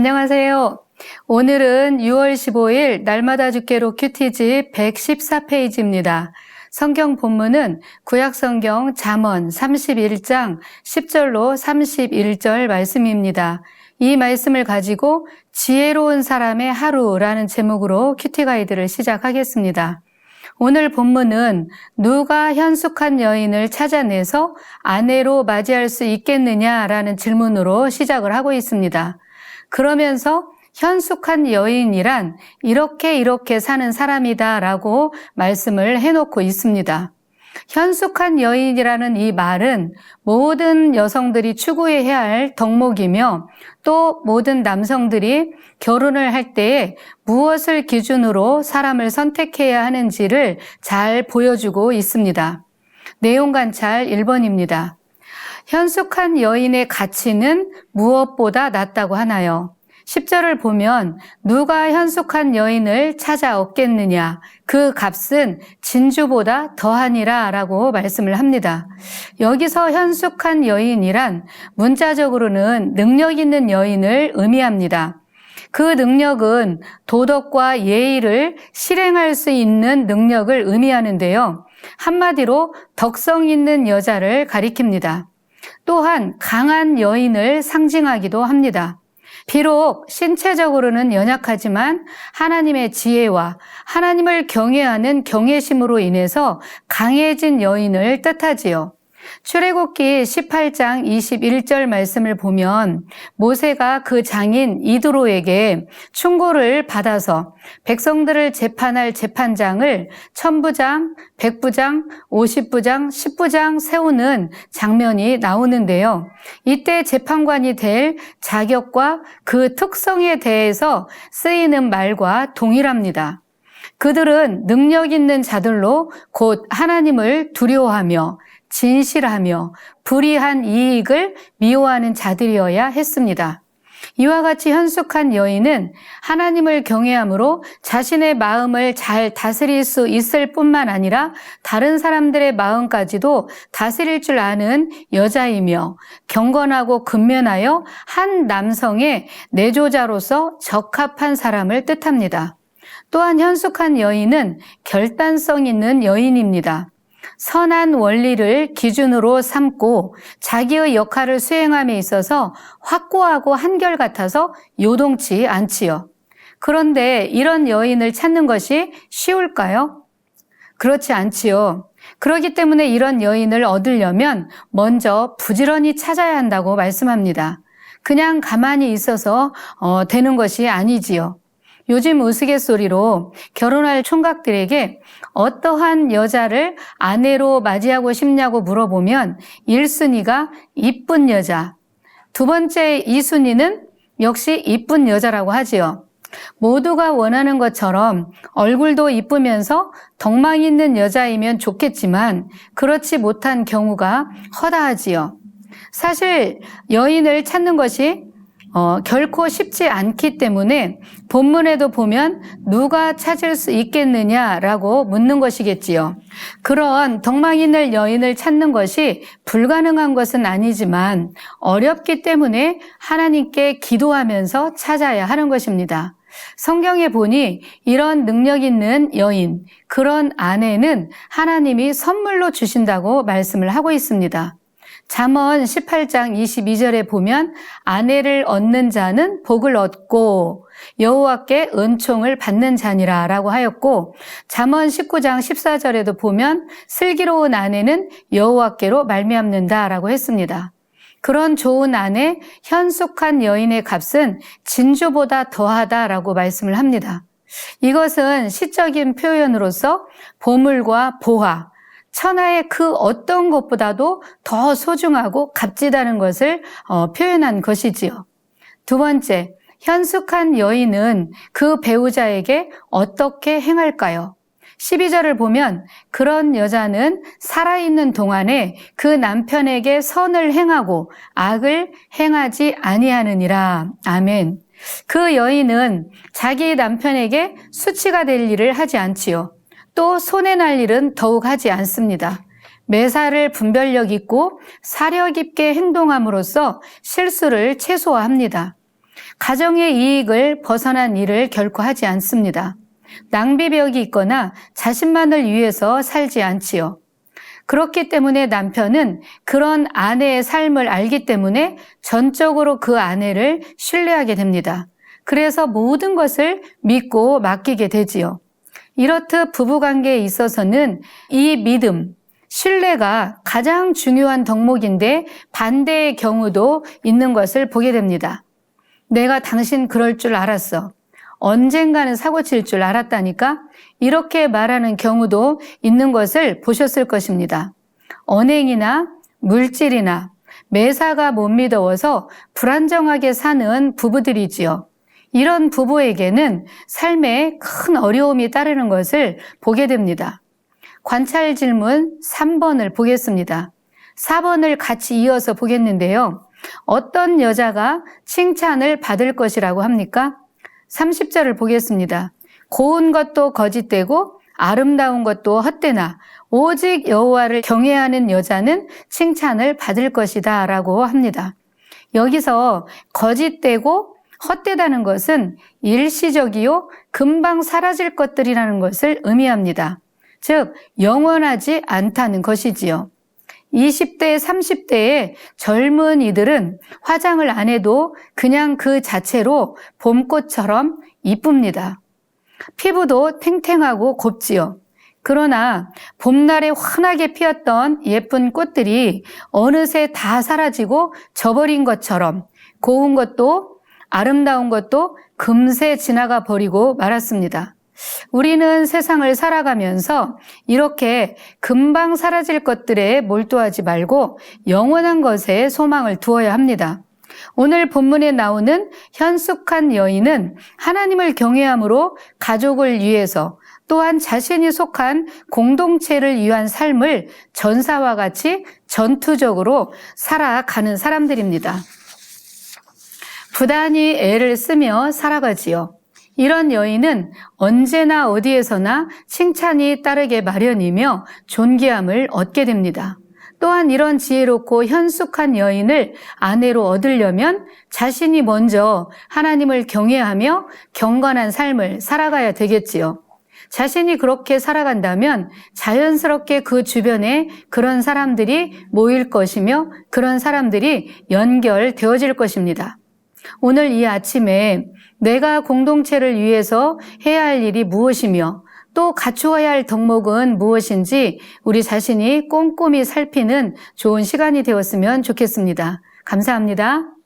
안녕하세요. 오늘은 6월 15일 날마다 주께로 큐티지 114페이지입니다. 성경 본문은 구약성경 잠언 31장 10절로 31절 말씀입니다. 이 말씀을 가지고 지혜로운 사람의 하루라는 제목으로 큐티 가이드를 시작하겠습니다. 오늘 본문은 누가 현숙한 여인을 찾아내서 아내로 맞이할 수 있겠느냐라는 질문으로 시작을 하고 있습니다. 그러면서 현숙한 여인이란 이렇게 사는 사람이다라고 말씀을 해놓고 있습니다. 현숙한 여인이라는 이 말은 모든 여성들이 추구해야 할 덕목이며 또 모든 남성들이 결혼을 할 때에 무엇을 기준으로 사람을 선택해야 하는지를 잘 보여주고 있습니다. 내용 관찰 1번입니다. 현숙한 여인의 가치는 무엇보다 낮다고 하나요? 10절을 보면 누가 현숙한 여인을 찾아 얻겠느냐, 그 값은 진주보다 더하니라 라고 말씀을 합니다. 여기서 현숙한 여인이란 문자적으로는 능력 있는 여인을 의미합니다. 그 능력은 도덕과 예의를 실행할 수 있는 능력을 의미하는데요. 한마디로 덕성 있는 여자를 가리킵니다. 또한 강한 여인을 상징하기도 합니다. 비록 신체적으로는 연약하지만 하나님의 지혜와 하나님을 경외하는 경외심으로 인해서 강해진 여인을 뜻하지요. 출애굽기 18장 21절 말씀을 보면 모세가 그 장인 이드로에게 충고를 받아서 백성들을 재판할 재판장을 1000부장, 100부장, 50부장, 10부장 세우는 장면이 나오는데요. 이때 재판관이 될 자격과 그 특성에 대해서 쓰이는 말과 동일합니다. 그들은 능력 있는 자들로 곧 하나님을 두려워하며 진실하며 불의한 이익을 미워하는 자들이어야 했습니다. 이와 같이 현숙한 여인은 하나님을 경외함으로 자신의 마음을 잘 다스릴 수 있을 뿐만 아니라 다른 사람들의 마음까지도 다스릴 줄 아는 여자이며 경건하고 근면하여 한 남성의 내조자로서 적합한 사람을 뜻합니다. 또한 현숙한 여인은 결단성 있는 여인입니다. 선한 원리를 기준으로 삼고 자기의 역할을 수행함에 있어서 확고하고 한결같아서 요동치 않지요. 그런데 이런 여인을 찾는 것이 쉬울까요? 그렇지 않지요. 그렇기 때문에 이런 여인을 얻으려면 먼저 부지런히 찾아야 한다고 말씀합니다. 그냥 가만히 있어서 되는 것이 아니지요. 요즘 우스갯소리로 결혼할 총각들에게 어떠한 여자를 아내로 맞이하고 싶냐고 물어보면 1순위가 이쁜 여자, 두 번째 2순위는 역시 이쁜 여자라고 하지요. 모두가 원하는 것처럼 얼굴도 이쁘면서 덕망 있는 여자이면 좋겠지만 그렇지 못한 경우가 허다하지요. 사실 여인을 찾는 것이 결코 쉽지 않기 때문에 본문에도 보면 누가 찾을 수 있겠느냐라고 묻는 것이겠지요. 그런 덕망 있는 여인을 찾는 것이 불가능한 것은 아니지만 어렵기 때문에 하나님께 기도하면서 찾아야 하는 것입니다. 성경에 보니 이런 능력 있는 여인, 그런 아내는 하나님이 선물로 주신다고 말씀을 하고 있습니다. 잠언 18장 22절에 보면 아내를 얻는 자는 복을 얻고 여호와께 은총을 받는 자니라 라고 하였고 잠언 19장 14절에도 보면 슬기로운 아내는 여호와께로 말미암는다 라고 했습니다. 그런 좋은 아내, 현숙한 여인의 값은 진주보다 더하다라고 말씀을 합니다. 이것은 시적인 표현으로서 보물과 보화, 천하의 그 어떤 것보다도 더 소중하고 값지다는 것을 표현한 것이지요. 두 번째, 현숙한 여인은 그 배우자에게 어떻게 행할까요? 12절을 보면 그런 여자는 살아있는 동안에 그 남편에게 선을 행하고 악을 행하지 아니하느니라. 아멘. 그 여인은 자기 남편에게 수치가 될 일을 하지 않지요. 또 손해날 일은 더욱 하지 않습니다. 매사를 분별력 있고 사력 있게 행동함으로써 실수를 최소화합니다. 가정의 이익을 벗어난 일을 결코 하지 않습니다. 낭비벽이 있거나 자신만을 위해서 살지 않지요. 그렇기 때문에 남편은 그런 아내의 삶을 알기 때문에 전적으로 그 아내를 신뢰하게 됩니다. 그래서 모든 것을 믿고 맡기게 되지요. 이렇듯 부부관계에 있어서는 이 믿음, 신뢰가 가장 중요한 덕목인데 반대의 경우도 있는 것을 보게 됩니다. 내가 당신 그럴 줄 알았어. 언젠가는 사고칠 줄 알았다니까? 이렇게 말하는 경우도 있는 것을 보셨을 것입니다. 언행이나 물질이나 매사가 못 믿어서 불안정하게 사는 부부들이지요. 이런 부부에게는 삶에 큰 어려움이 따르는 것을 보게 됩니다. 관찰 질문 3번을 보겠습니다. 4번을 같이 이어서 보겠는데요. 어떤 여자가 칭찬을 받을 것이라고 합니까? 30절을 보겠습니다. 고운 것도 거짓되고 아름다운 것도 헛되나 오직 여호와를 경외하는 여자는 칭찬을 받을 것이다 라고 합니다. 여기서 거짓되고 헛되다는 것은 일시적이요 금방 사라질 것들이라는 것을 의미합니다. 즉 영원하지 않다는 것이지요. 20대, 30대의 젊은이들은 화장을 안 해도 그냥 그 자체로 봄꽃처럼 이쁩니다. 피부도 탱탱하고 곱지요. 그러나 봄날에 환하게 피었던 예쁜 꽃들이 어느새 다 사라지고 져버린 것처럼 고운 것도 아름다운 것도 금세 지나가 버리고 말았습니다. 우리는 세상을 살아가면서 이렇게 금방 사라질 것들에 몰두하지 말고 영원한 것에 소망을 두어야 합니다. 오늘 본문에 나오는 현숙한 여인은 하나님을 경외함으로 가족을 위해서 또한 자신이 속한 공동체를 위한 삶을 전사와 같이 전투적으로 살아가는 사람들입니다. 부단히 애를 쓰며 살아가지요. 이런 여인은 언제나 어디에서나 칭찬이 따르게 마련이며 존귀함을 얻게 됩니다. 또한 이런 지혜롭고 현숙한 여인을 아내로 얻으려면 자신이 먼저 하나님을 경외하며 경건한 삶을 살아가야 되겠지요. 자신이 그렇게 살아간다면 자연스럽게 그 주변에 그런 사람들이 모일 것이며 그런 사람들이 연결되어질 것입니다. 오늘 이 아침에 내가 공동체를 위해서 해야 할 일이 무엇이며 또 갖추어야 할 덕목은 무엇인지 우리 자신이 꼼꼼히 살피는 좋은 시간이 되었으면 좋겠습니다. 감사합니다.